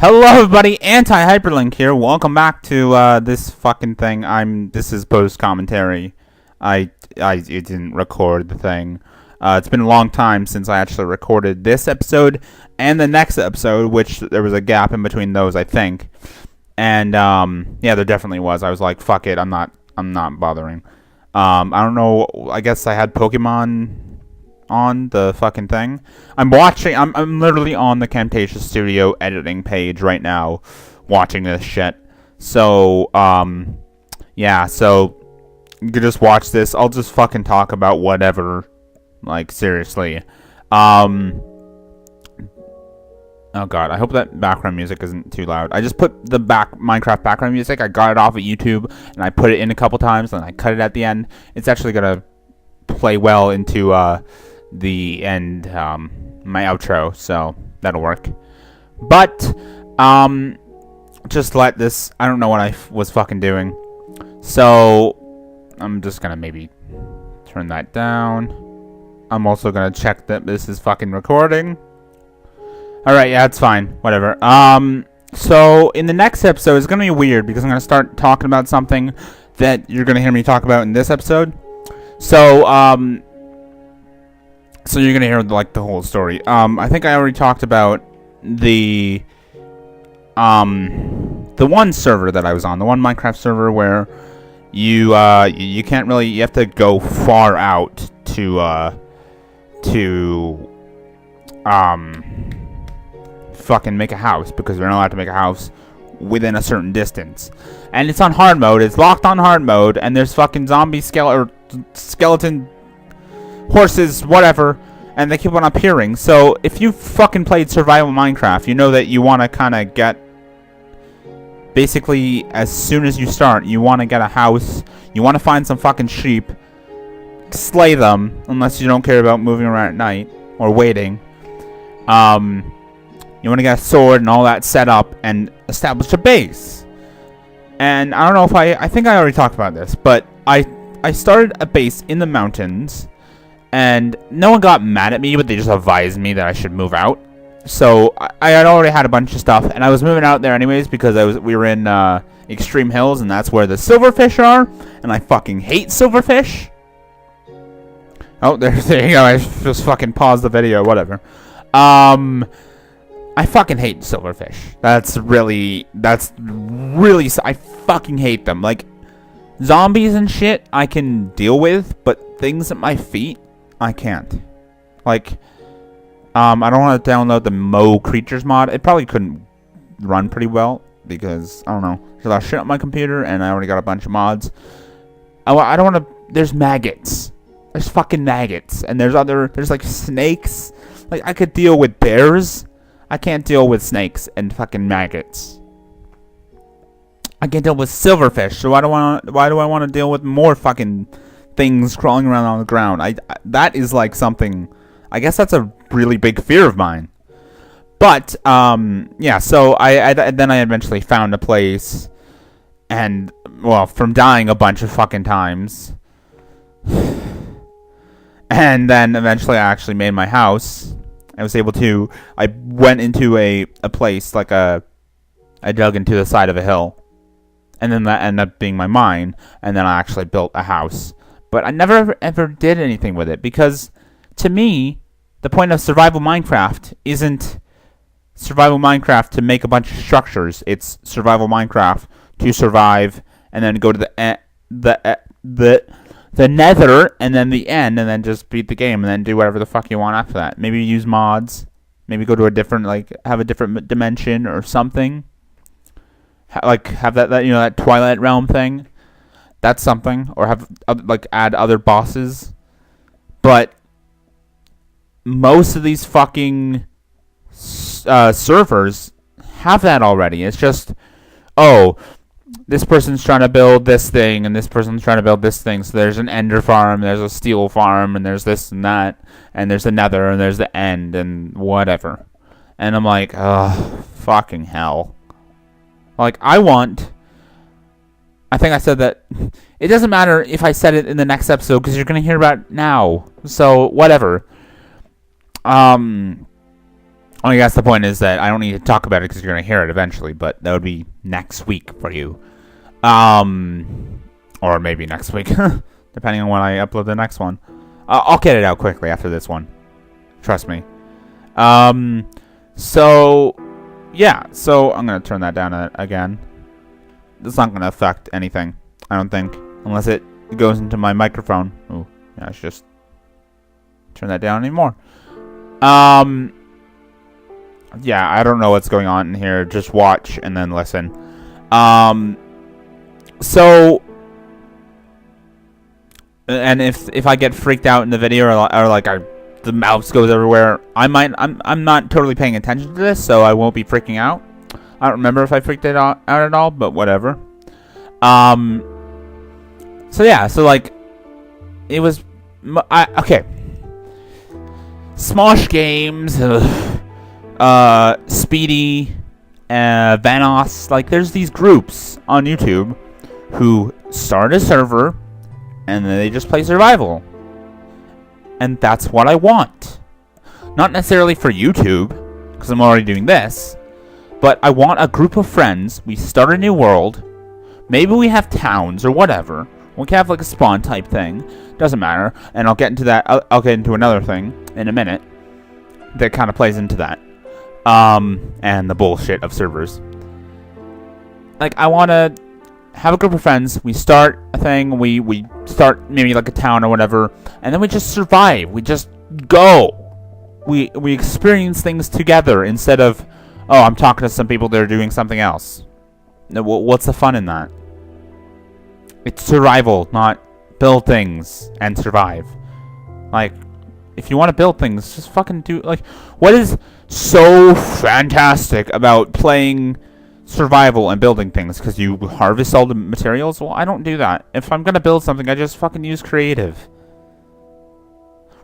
Hello everybody, Anti-HyperLink here. Welcome back to this fucking thing. This is post commentary. I didn't record the thing. It's been a long time since I actually recorded this episode and the next episode, which there was a gap in between those, I think. And yeah, there definitely was. I was like, fuck it, I'm not bothering. I don't know. I guess I had Pokemon on the fucking thing. I'm literally on the Camtasia Studio editing page right now watching this shit. So yeah, so you can just watch this. I'll just fucking talk about whatever, like, seriously. Oh god, I hope that background music isn't too loud. I just put the Minecraft background music. I got it off of YouTube and I put it in a couple times and I cut it at the end. It's actually gonna play well into the end, my outro, so that'll work. But just let this, I don't know what I was fucking doing, so I'm just gonna maybe turn that down. I'm also gonna check that this is fucking recording. Alright, yeah, it's fine, whatever. So in the next episode, it's gonna be weird because I'm gonna start talking about something that you're gonna hear me talk about in this episode. So you're gonna hear like the whole story. I think I already talked about the one server that I was on, the one Minecraft server where you can't really, you have to go far out to fucking make a house, because you're not allowed to make a house within a certain distance. And it's on hard mode. It's locked on hard mode, and there's fucking zombie skeleton horses, whatever, and they keep on appearing. So if you fucking played survival Minecraft, you know that you want to kind of get, basically, as soon as you start, you want to get a house, you want to find some fucking sheep, slay them, unless you don't care about moving around at night, or waiting. You want to get a sword and all that set up, and establish a base. And I don't know if I think I already talked about this, but I started a base in the mountains, and no one got mad at me, but they just advised me that I should move out. So I had already had a bunch of stuff, and I was moving out there anyways because we were in Extreme Hills, and that's where the silverfish are, and I fucking hate silverfish. Oh, there you go. I just fucking paused the video. Whatever. I fucking hate silverfish. That's really, I fucking hate them. Like, zombies and shit I can deal with, but things at my feet, I can't. Like, I don't want to download the Mo Creatures mod. It probably couldn't run pretty well, because, I don't know, there's a lot of shit on my computer, and I already got a bunch of mods. I don't want to, there's maggots. There's fucking maggots, and there's like snakes. Like, I could deal with bears. I can't deal with snakes and fucking maggots. I can't deal with silverfish, so why do I want to deal with more fucking things crawling around on the ground? That is like something, I guess that's a really big fear of mine. But yeah, so then I eventually found a place, and well, from dying a bunch of fucking times, and then eventually I actually made my house. I went into a place, like I dug into the side of a hill, and then that ended up being my mine, and then I actually built a house. But I never ever did anything with it, because to me, the point of survival Minecraft isn't survival Minecraft to make a bunch of structures. It's survival Minecraft to survive, and then go to the nether, and then the end, and then just beat the game, and then do whatever the fuck you want after that. Maybe use mods. Maybe go to a different, like, have a different dimension or something. Have that, you know, that Twilight Realm thing. That's something. Or have, like, add other bosses. But most of these fucking servers have that already. It's just, oh, this person's trying to build this thing, and this person's trying to build this thing. So there's an ender farm, there's a steel farm, and there's this and that, and there's the nether, and there's the end, and whatever. And I'm like, ugh, fucking hell. Like, I think I said that, it doesn't matter if I said it in the next episode, because you're going to hear about it now. So, whatever. I guess the point is that I don't need to talk about it because you're going to hear it eventually, but that would be next week for you. Or maybe next week, depending on when I upload the next one. I'll get it out quickly after this one. Trust me. So, yeah. So, I'm going to turn that down again. It's not going to affect anything, I don't think. Unless it goes into my microphone. Oh, yeah, I should just turn that down anymore. Yeah, I don't know what's going on in here. Just watch and then listen. So, and if I get freaked out in the video or like the mouse goes everywhere, I'm not totally paying attention to this, so I won't be freaking out. I don't remember if I freaked it out at all, but whatever. So yeah, so like it was okay. Smosh Games, Speedy, Vanos, like there's these groups on YouTube who start a server and then they just play survival. And that's what I want. Not necessarily for YouTube, because I'm already doing this, but I want a group of friends. We start a new world. Maybe we have towns or whatever. We can have like a spawn type thing. Doesn't matter. And I'll get into that. I'll get into another thing in a minute that kind of plays into that. And the bullshit of servers. Like, I want to have a group of friends. We start a thing. We start maybe like a town or whatever. And then we just survive. We just go. We experience things together instead of, oh, I'm talking to some people that are doing something else. What's the fun in that? It's survival, not build things and survive. Like, if you want to build things, just fucking do. Like, what is so fantastic about playing survival and building things? Because you harvest all the materials? Well, I don't do that. If I'm gonna build something, I just fucking use creative.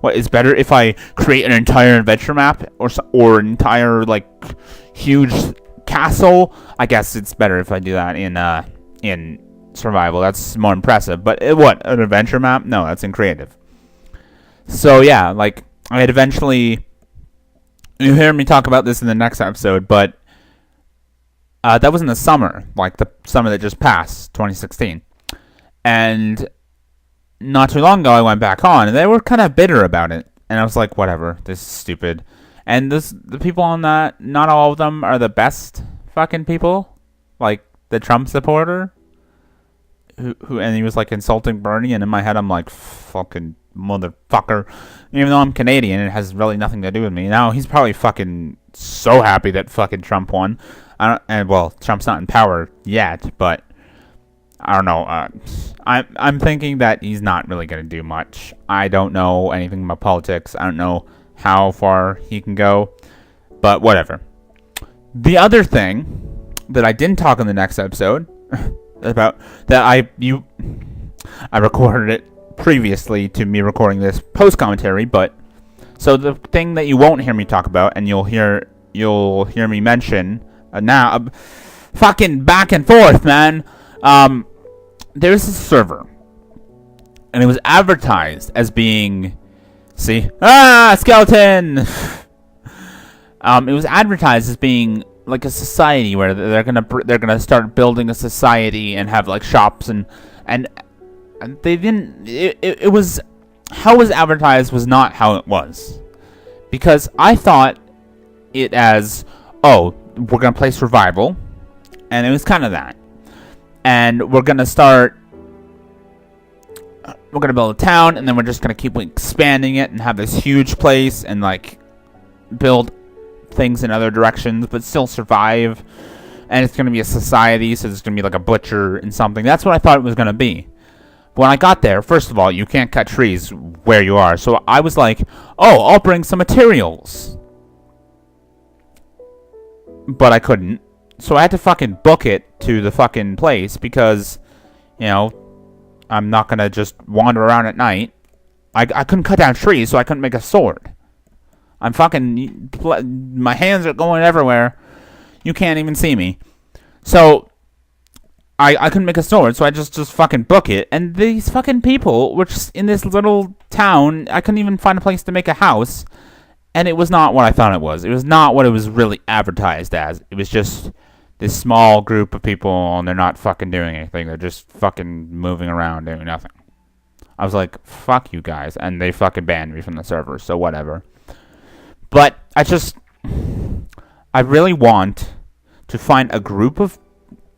What is better if I create an entire adventure map or an entire like huge castle? I guess it's better if I do that in survival. That's more impressive. But what, an adventure map? No, that's in creative. So yeah, like I had eventually, you hear me talk about this in the next episode, but that was in the summer, like the summer that just passed, 2016, and not too long ago I went back on, and they were kind of bitter about it, and I was like, whatever, this is stupid. And the people on that, not all of them are the best fucking people, like the Trump supporter, who and he was like insulting Bernie, and in my head I'm like, fucking motherfucker. Even though I'm Canadian, it has really nothing to do with me. Now he's probably fucking so happy that fucking Trump won. Well, Trump's not in power yet, but I don't know. I'm thinking that he's not really gonna do much. I don't know anything about politics. I don't know how far he can go, but whatever. The other thing that I didn't talk in the next episode about that I recorded it previously to me recording this post commentary, but so the thing that you won't hear me talk about and you'll hear me mention now, fucking back and forth, man. There's a server, and it was advertised as being, skeleton. It was advertised as being like a society where they're gonna start building a society and have like shops and they didn't. It was how it was advertised was not how it was, because I thought it as, oh, we're gonna play survival, and it was kind of that, and we're gonna build a town, and then we're just gonna keep expanding it and have this huge place and like build things in other directions but still survive, and it's gonna be a society, so there's gonna be like a butcher and something. That's what I thought it was gonna be. But when I got there, first of all, you can't cut trees where you are, so I was like, oh, I'll bring some materials, but I couldn't, so I had to fucking book it to the fucking place, because, you know, I'm not gonna just wander around at night. I couldn't cut down trees, so I couldn't make a sword. I'm fucking, my hands are going everywhere. You can't even see me. So, I couldn't make a sword, so I just fucking book it. And these fucking people were just in this little town. I couldn't even find a place to make a house. And it was not what I thought it was. It was not what it was really advertised as. It was just this small group of people, and they're not fucking doing anything. They're just fucking moving around doing nothing. I was like, fuck you guys. And they fucking banned me from the server, so whatever. But I really want to find a group of,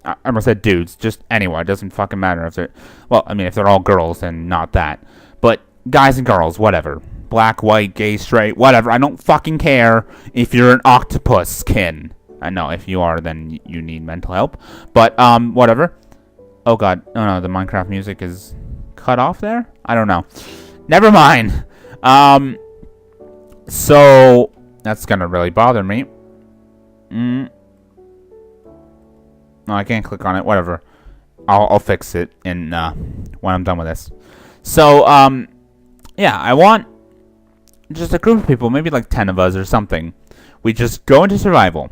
I almost said dudes, just anyone. It doesn't fucking matter if they're, well, I mean, if they're all girls, then not that. But guys and girls, whatever. Black, white, gay, straight, whatever. I don't fucking care if you're an octopus kin. I know, if you are, then you need mental help. But, whatever. Oh, God. Oh, no, the Minecraft music is cut off there? I don't know. Never mind. So, that's gonna really bother me. No, I can't click on it. Whatever. I'll fix it in, when I'm done with this. So, yeah, I want just a group of people, maybe like 10 of us or something. We just go into survival.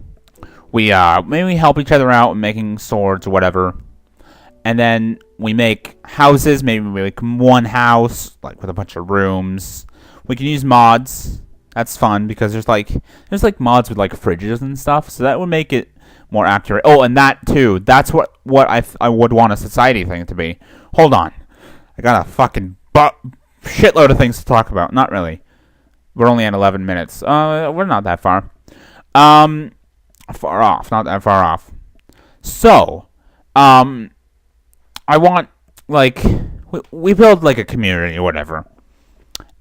We maybe help each other out making swords or whatever. And then we make houses. Maybe we make one house, like with a bunch of rooms. We can use mods. That's fun because there's like mods with like fridges and stuff. So that would make it more accurate. Oh, and that too. That's what I would want a society thing to be. Hold on. I got a fucking shitload of things to talk about. Not really. We're only at 11 minutes. We're not that far. Far off. Not that far off. So, I want, like, we build, like, a community or whatever.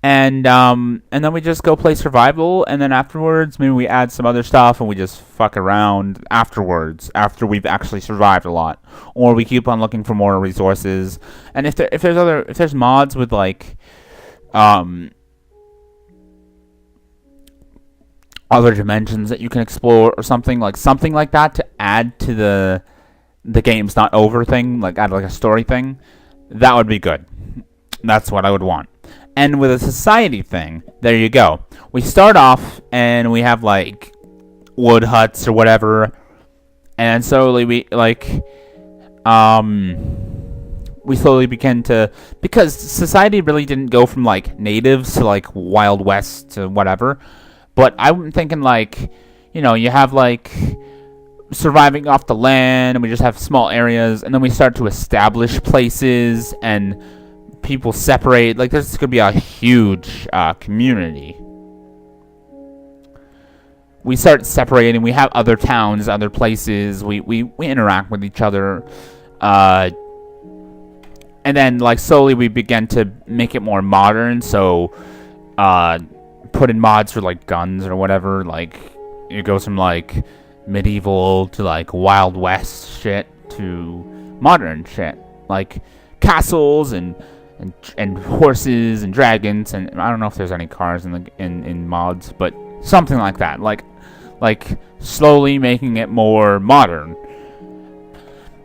And then we just go play survival, and then afterwards, maybe we add some other stuff, and we just fuck around afterwards, after we've actually survived a lot. Or we keep on looking for more resources. And if there's mods with, like, other dimensions that you can explore or something like that to add to the game's not over thing, like add like a story thing, that would be good. That's what I would want. And with a society thing, there you go. We start off and we have like wood huts or whatever, and slowly we slowly begin to, because society really didn't go from like natives to like Wild West to whatever. But I'm thinking, like, you know, you have, like, surviving off the land, and we just have small areas, and then we start to establish places, and people separate. Like, there's going to be a huge community. We start separating. We have other towns, other places. We interact with each other. And then, like, slowly we begin to make it more modern, so, put in mods for like guns or whatever. Like it goes from like medieval to like Wild West shit to modern shit, like castles and horses and dragons, and I don't know if there's any cars in mods, but something like that. Like slowly making it more modern.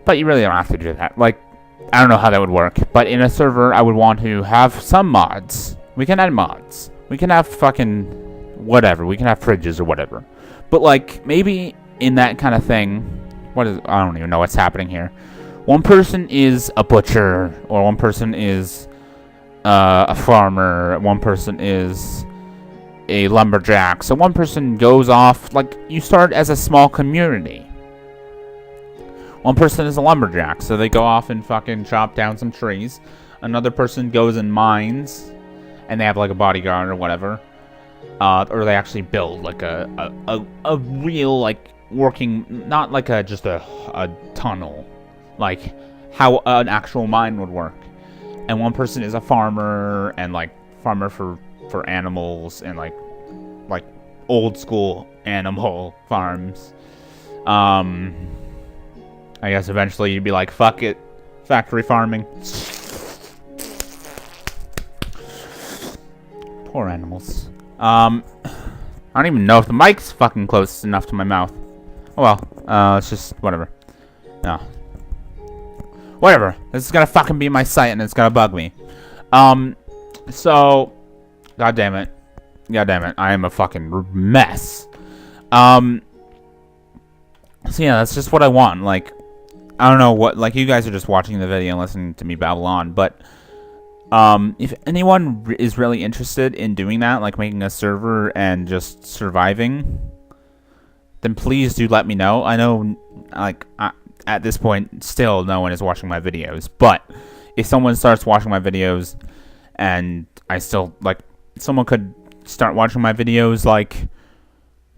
But you really don't have to do that. Like, I don't know how that would work, but in a server I would want to have some mods. We can add mods. We can have fucking whatever. We can have fridges or whatever. But, like, maybe in that kind of thing, I don't even know what's happening here. One person is a butcher, or one person is a farmer, one person is a lumberjack. So one person goes off, like, you start as a small community. One person is a lumberjack, so they go off and fucking chop down some trees. Another person goes and mines, and they have like a bodyguard or whatever, or they actually build like a real like working, not like just a tunnel, like how an actual mine would work. And one person is a farmer, and like farmer for animals, and like old school animal farms. I guess eventually you'd be like, fuck it, factory farming. Poor animals. I don't even know if the mic's fucking close enough to my mouth. Oh well, it's just whatever. No. Whatever. This is gonna fucking be my site and it's gonna bug me. So, god damn it. I am a fucking mess. So yeah, that's just what I want. Like, I don't know what, like, you guys are just watching the video and listening to me babble on, but If anyone is really interested in doing that, like making a server and just surviving, then please do let me know. I know, like, at this point, still no one is watching my videos. But if someone starts watching my videos and I still, like, someone could start watching my videos, like,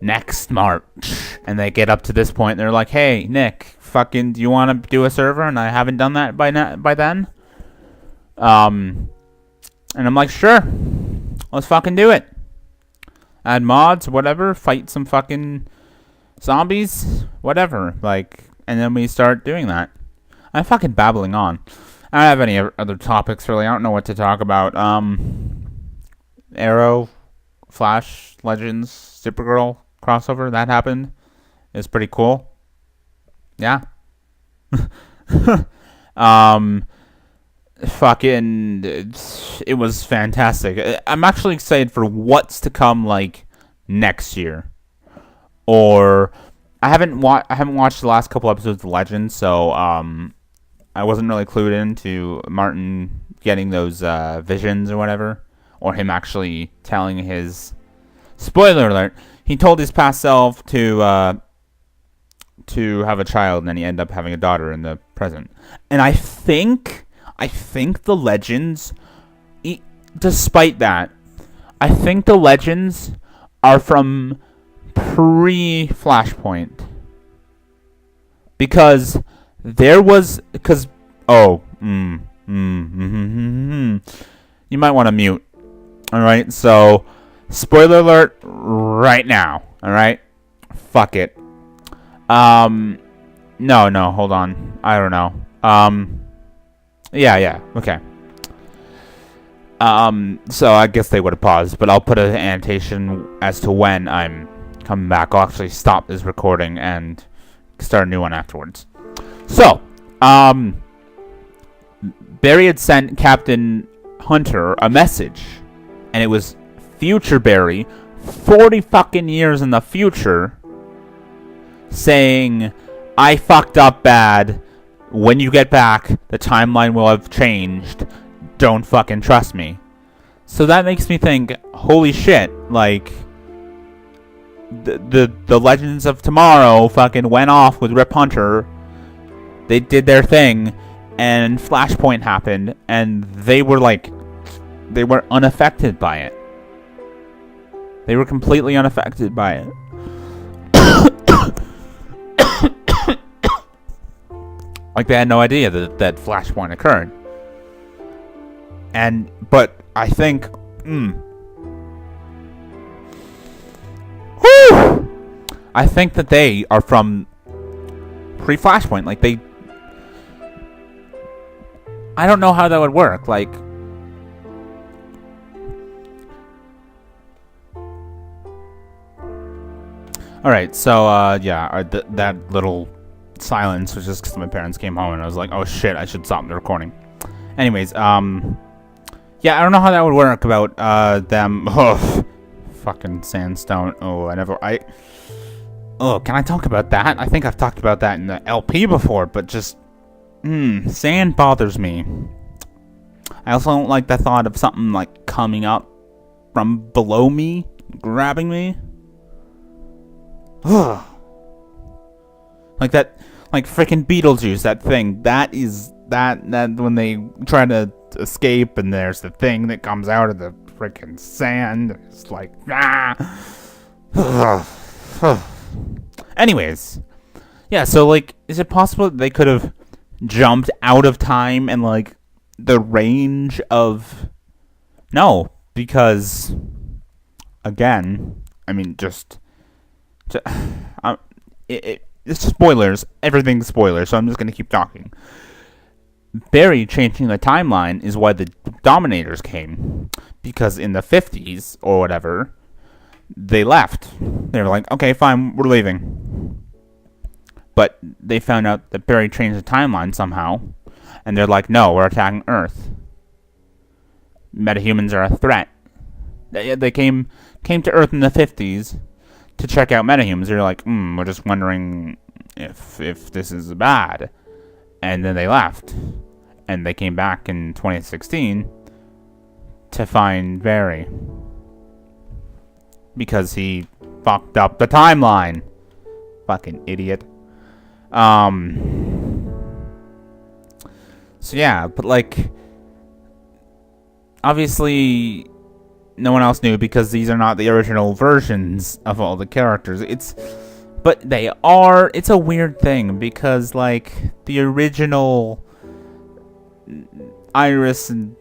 next March, and they get up to this point, and they're like, hey, Nick, fucking, do you want to do a server? And I haven't done that by then. And I'm like, sure, let's fucking do it. Add mods, whatever, fight some fucking zombies, whatever, like, and then we start doing that. I'm fucking babbling on. I don't have any other topics, really. I don't know what to talk about. Arrow, Flash, Legends, Supergirl crossover, that happened. It was pretty cool. Yeah. Fucking, it was fantastic. I'm actually excited for what's to come, like, next year. Or I haven't watched the last couple episodes of Legends, so I wasn't really clued into Martin getting those visions or whatever, or him actually telling his, spoiler alert, he told his past self to have a child, and then he ended up having a daughter in the present. And I think the Legends, despite that, I think the Legends are from pre-Flashpoint. Because there was, you might want to mute. Alright, so, spoiler alert right now. Alright? Fuck it. No, hold on. I don't know. Yeah, okay. So I guess they would have paused, but I'll put an annotation as to when I'm coming back. I'll actually stop this recording and start a new one afterwards. So, Barry had sent Captain Hunter a message, and it was future Barry, 40 fucking years in the future, saying, I fucked up bad. When you get back, the timeline will have changed. Don't fucking trust me. So that makes me think, holy shit, like, the Legends of Tomorrow fucking went off with Rip Hunter. They did their thing, and Flashpoint happened, and they were unaffected by it. They were completely unaffected by it. Like, they had no idea that Flashpoint occurred. But I think, I think that they are from pre-Flashpoint. Like, I don't know how that would work. Like, alright, so, yeah, that little silence was just because my parents came home and I was like, oh shit, I should stop the recording. Anyways, yeah, I don't know how that would work about, them, fucking sandstone, can I talk about that? I think I've talked about that in the LP before, but just, sand bothers me. I also don't like the thought of something, like, coming up from below me, grabbing me. Like that, like freaking Beetlejuice, that thing. That is, that when they try to escape and there's the thing that comes out of the freaking sand. It's like, Anyways, yeah, so, like, is it possible that they could have jumped out of time and, like, the range of... No, because, again, I mean, it's spoilers. Everything's spoilers, so I'm just going to keep talking. Barry changing the timeline is why the Dominators came. Because in the 50s, or whatever, they left. They were like, okay, fine, we're leaving. But they found out that Barry changed the timeline somehow. And they're like, no, we're attacking Earth. Metahumans are a threat. They came to Earth in the 50s to check out metahumans. They're like, we're just wondering if this is bad. And then they left. And they came back in 2016 to find Barry. Because he fucked up the timeline. Fucking idiot. So yeah, but like, obviously no one else knew because these are not the original versions of all the characters. But they are. It's a weird thing because like the original Iris and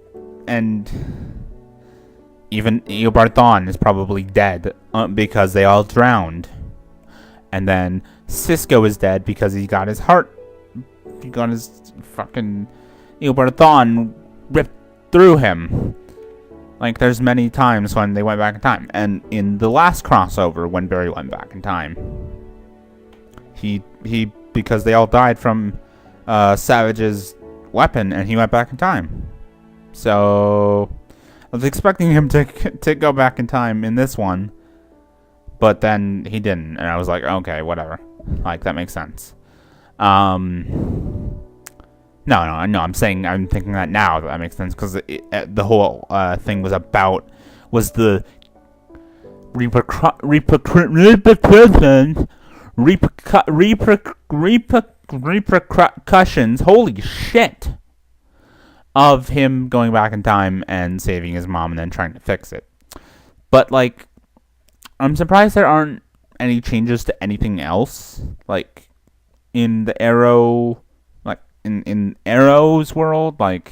even Eobard Thawne is probably dead because they all drowned. And then Cisco is dead because he got his fucking Eobard Thawne ripped through him. Like, there's many times when they went back in time. And in the last crossover, when Barry went back in time, because they all died from Savage's weapon, and he went back in time. So I was expecting him to go back in time in this one, but then he didn't, and I was like, okay, whatever. Like, that makes sense. No, I'm thinking that now that makes sense, because the whole thing was the repercussions, holy shit, of him going back in time and saving his mom and then trying to fix it. But, like, I'm surprised there aren't any changes to anything else, like, in the Arrow, like, in Arrow's world. Like,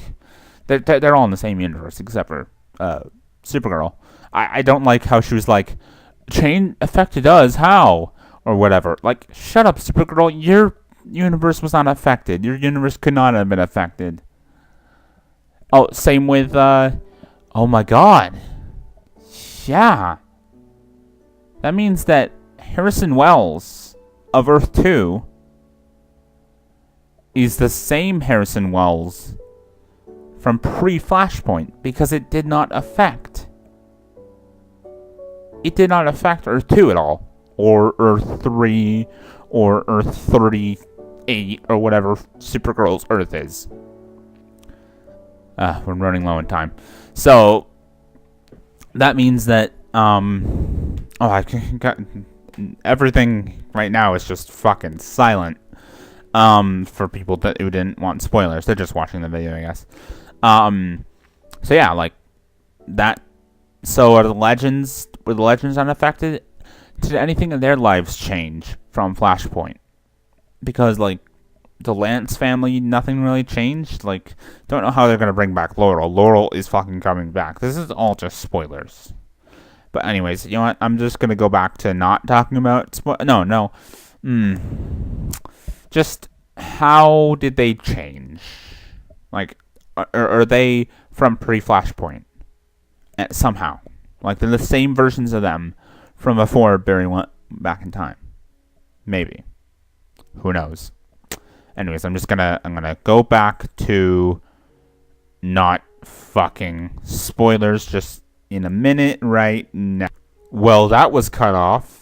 they're all in the same universe, except for Supergirl. I don't like how she was like, chain affected us, how? Or whatever. Like, shut up, Supergirl, your universe was not affected. Your universe could not have been affected. Oh, same with, oh my god. Yeah. That means that Harrison Wells of Earth 2 is the same Harrison Wells from pre-Flashpoint, because it did not affect. It did not affect Earth 2 at all. Or Earth 3, or Earth 38, or whatever Supergirl's Earth is. We're running low on time. So, that means that, I got everything right now is just fucking silent. For people who didn't want spoilers, they're just watching the video, I guess. So yeah, like that. So were the Legends unaffected? Did anything in their lives change from Flashpoint? Because like the Lance family, nothing really changed. Like, don't know how they're gonna bring back Laurel. Laurel is fucking coming back. This is all just spoilers. But anyways, you know what? I'm just gonna go back to not talking about Just how did they change? Like, are they from pre-Flashpoint? Somehow. Like, they're the same versions of them from before Barry went back in time. Maybe. Who knows? Anyways, I'm gonna go back to not fucking spoilers just in a minute right now. Well, that was cut off.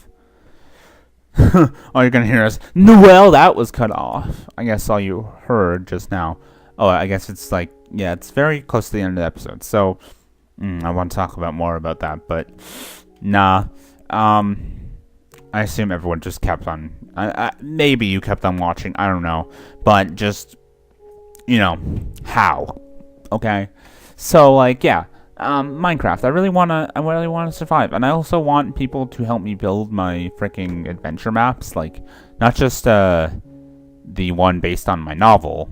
All you're gonna hear is, well, that was cut off. I guess all you heard just now. Oh, I guess it's like, yeah, it's very close to the end of the episode. So, I want to talk about more about that, but nah. I assume everyone just kept on. Maybe you kept on watching. I don't know, but just, how? Okay. So like, yeah. Minecraft. I really wanna survive, and I also want people to help me build my freaking adventure maps, like not just the one based on my novel,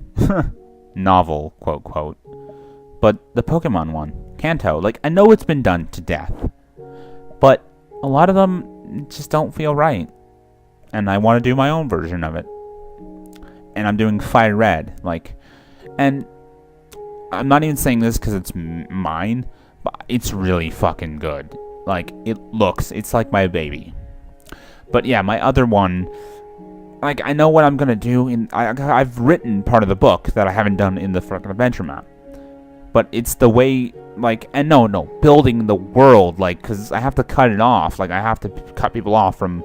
novel quote, but the Pokemon one, Kanto. Like, I know it's been done to death, but a lot of them just don't feel right, and I want to do my own version of it. And I'm doing Fire Red, and I'm not even saying this because it's mine, but it's really fucking good. Like, it's like my baby. But yeah, my other one, like, I know what I'm gonna do. I've written part of the book that I haven't done in the fucking adventure map. But it's the way, like, and no, building the world, like, because I have to cut it off. Like, I have to cut people off from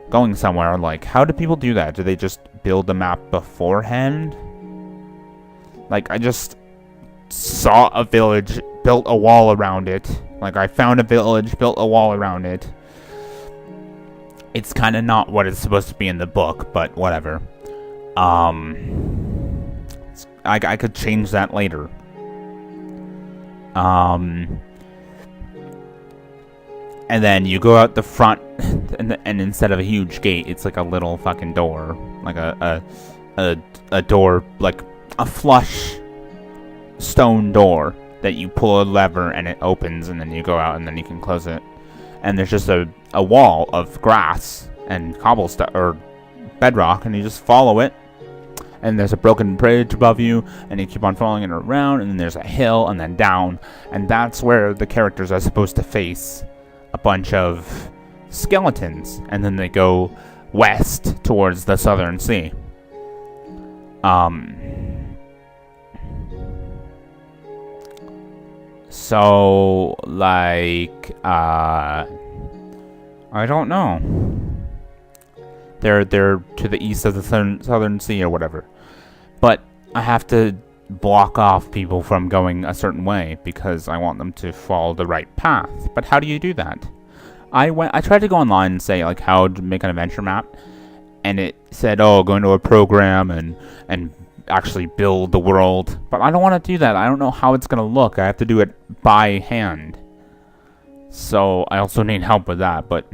going somewhere. Like, how do people do that? Do they just build the map beforehand? Like, I just saw a village built a wall around it. Like, I found a village, built a wall around it. It's kind of not what it's supposed to be in the book, but whatever. I could change that later. And then you go out the front, and instead of a huge gate, it's like a little fucking door, like a door, like a flush stone door that you pull a lever and it opens, and then you go out, and then you can close it. And there's just a wall of grass and cobblestone or bedrock, and you just follow it. And there's a broken bridge above you, and you keep on following it around, and then there's a hill, and then down, and that's where the characters are supposed to face a bunch of skeletons, and then they go west towards the Southern Sea. So, like, I don't know. They're to the east of the Southern Sea or whatever. But I have to block off people from going a certain way because I want them to follow the right path. But how do you do that? I tried to go online and say, like, how to make an adventure map. And it said, oh, go into a program and actually build the world. But I don't want to do that. I don't know how it's going to look. I have to do it by hand. So I also need help with that. But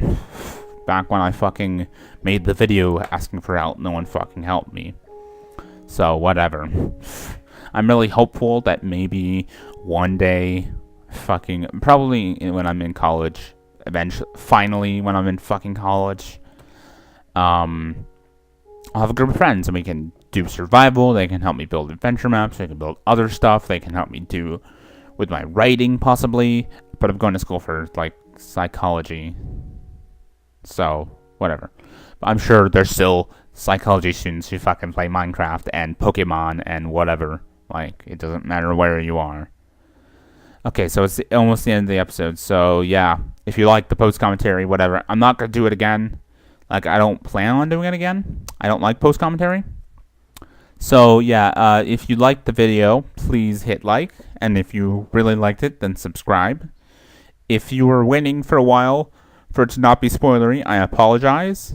back when I fucking made the video asking for help, no one fucking helped me. So whatever. I'm really hopeful that maybe one day, probably when I'm in college, finally when I'm in fucking college, I'll have a group of friends and we can do survival. They can help me build adventure maps. They can build other stuff. They can help me do with my writing possibly. But I'm going to school for like psychology. So whatever. But I'm sure there's still psychology students who fucking play Minecraft and Pokemon and whatever. Like, it doesn't matter where you are. Okay, so it's almost the end of the episode. So yeah, if you like the post commentary, whatever. I'm not gonna do it again. Like, I don't plan on doing it again. I don't like post commentary. So yeah, if you liked the video, please hit like, and if you really liked it, then subscribe. If you were waiting for a while for it to not be spoilery, I apologize.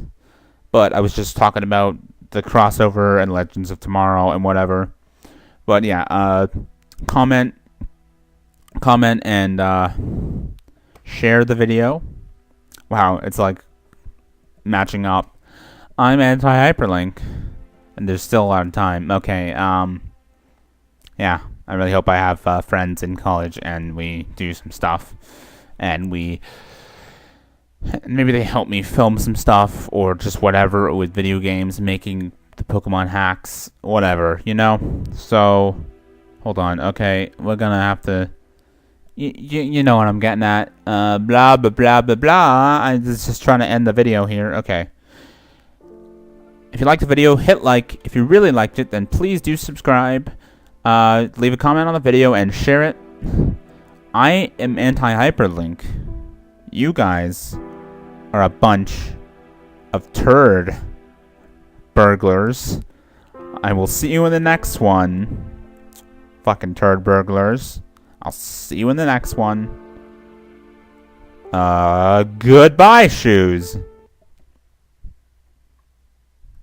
But I was just talking about the crossover and Legends of Tomorrow and whatever. But yeah, comment and share the video. Wow, it's like matching up. I'm Anti-HyperLink, and there's still a lot of time. Okay, yeah, I really hope I have friends in college and we do some stuff, and maybe they help me film some stuff or just whatever with video games, making the Pokemon hacks, whatever, you know? So, hold on. Okay, we're gonna have to... You know what I'm getting at. Blah, blah, blah, blah, blah. I'm just trying to end the video here. Okay. If you liked the video, hit like. If you really liked it, then please do subscribe. Leave a comment on the video and share it. I am Anti-HyperLink. You guys are a bunch of turd burglars. I will see you in the next one. Fucking turd burglars. I'll see you in the next one. Goodbye, shoes.